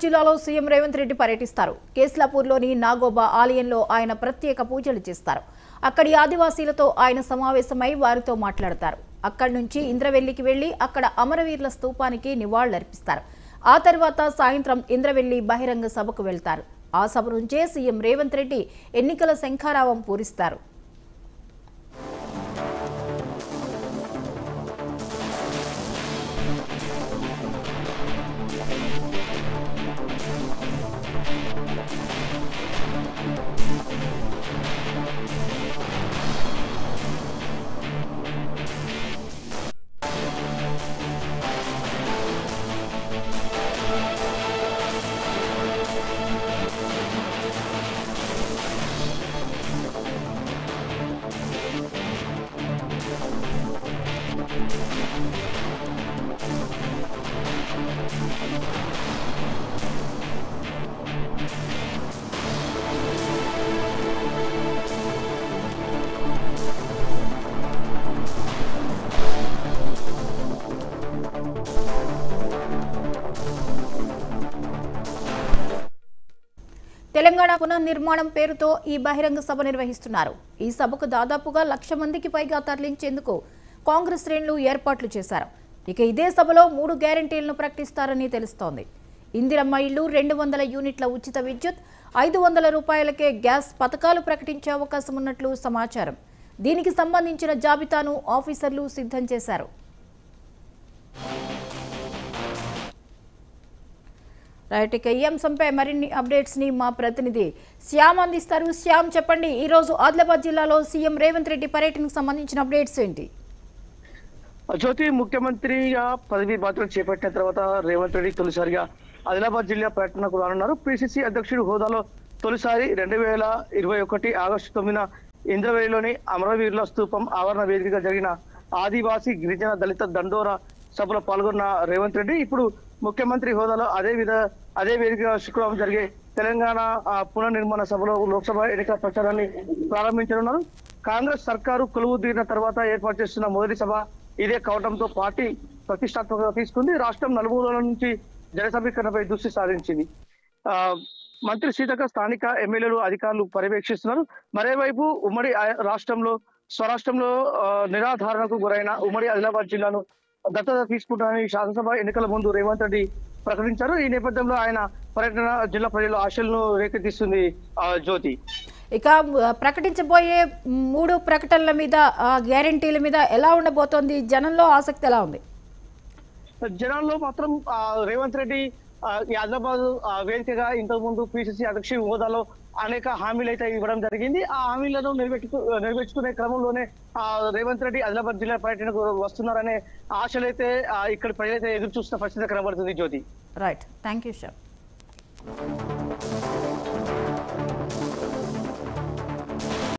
జిల్లాలో సీఎం రేవంత్ రెడ్డి పర్యటిస్తారు. కేస్లాపూర్లోని నాగోబా ఆలయంలో ఆయన ప్రత్యేక పూజలు చేస్తారు. అక్కడి ఆదివాసీలతో ఆయన సమావేశమై వారితో మాట్లాడతారు. అక్కడి నుంచి ఇంద్రవెల్లికి వెళ్లి అక్కడ అమరవీరుల స్తూపానికి నివాళులర్పిస్తారు. ఆ తర్వాత సాయంత్రం ఇంద్రవెల్లి బహిరంగ సభకు వెళ్తారు. ఆ సభ నుంచే సీఎం రేవంత్ రెడ్డి ఎన్నికల శంఖారావం పూరిస్తారు. తెలంగాణ పునర్నిర్మాణం పేరుతో ఈ బహిరంగ సభ నిర్వహిస్తున్నారు. ఈ సభకు దాదాపుగా 1,00,000 మందికి పైగా తరలించేందుకు కాంగ్రెస్ శ్రేణులు ఏర్పాట్లు చేశారు. ఇక ఇదే సభలో 3 గ్యారెంటీలను ప్రకటిస్తారని తెలుస్తోంది. ఇందిరమ్మ ఇళ్లు, 200 యూనిట్ల ఉచిత విద్యుత్, 500 రూపాయలకే గ్యాస్ పథకాలు ప్రకటించే అవకాశం ఉన్నట్లు సమాచారం. దీనికి సంబంధించిన జాబితాను ఆఫీసర్లు సిద్ధం చేశారు. రైట్, ఇక ఈ అంశంపై మరిన్ని అప్డేట్స్ ని మా ప్రతినిధి శ్యామ్ అందిస్తారు. శ్యామ్, చెప్పండి, ఈ రోజు ఆదిలాబాద్ జిల్లాలో సీఎం రేవంత్ రెడ్డి పర్యటనకు సంబంధించిన అప్డేట్స్ ఏంటి? జ్యోతి, ముఖ్యమంత్రిగా పదవి బాధ్యతలు చేపట్టిన తర్వాత రేవంత్ రెడ్డి తొలిసారిగా ఆదిలాబాద్ జిల్లా పర్యటనకు రానున్నారు. పిసిసి అధ్యక్షుడు హోదాలో తొలిసారి 2021 ఆగస్టు 9న ఇంద్రవెల్లిలోని అమరవీరుల స్తూపం ఆవరణ వేదికగా జరిగిన ఆదివాసీ గిరిజన దళిత దండోరా సభలో పాల్గొన్న రేవంత్ రెడ్డి ఇప్పుడు ముఖ్యమంత్రి హోదాలో అదే వేదికగా శుక్రవారం జరిగే తెలంగాణ పునర్నిర్మాణ సభలో లోక్సభ ఎన్నికల ప్రచారాన్ని ప్రారంభించనున్నారు. కాంగ్రెస్ సర్కారు కొలువు తీరిన తర్వాత ఏర్పాటు చేస్తున్న మొదటి సభ ఇదే కావడంతో పార్టీ ప్రతిష్టాత్మకంగా తీసుకుంది. రాష్ట్రం నలుమూలల నుంచి జన సమీకరణపై దృష్టి సారించింది. మంత్రి సీతక్క స్థానిక ఎమ్మెల్యేలు అధికారులు పర్యవేక్షిస్తున్నారు. మరోవైపు ఉమ్మడి రాష్ట్రంలో స్వరాష్ట్రంలో నిరాధారణకు గురైన ఉమ్మడి ఆదిలాబాద్ జిల్లాను దత్తత తీసుకుంటారని శాసనసభ ఎన్నికల ముందు రేవంత్ రెడ్డి ప్రకటించారు. ఈ నేపథ్యంలో ఆయన పర్యటన జిల్లా ప్రజల ఆశలను రేకెత్తిస్తుంది. జ్యోతి, ఇక ప్రకటించబోయే 3 ప్రకటనల మీద, గ్యారెంటీల మీద ఎలా ఉండబోతోంది? జనంలో ఆసక్తి ఎలా ఉంది? జనాల్లో మాత్రం రేవంత్ రెడ్డి ఆదిలాబాద్ వేదికగా ఇంతకు ముందు పిసిసి అధ్యక్షుడి హోదాలో అనేక హామీలు అయితే ఇవ్వడం జరిగింది. ఆ హామీలను నెరవేర్చుకునే క్రమంలోనే రేవంత్ రెడ్డి ఆదిలాబాద్ జిల్లా పర్యటనకు వస్తున్నారనే ఆశలైతే ఇక్కడ ప్రజలైతే ఎదురు చూస్తున్న పరిస్థితి కనబడుతుంది. జ్యోతి, రైట్, థ్యాంక్ యూ సార్.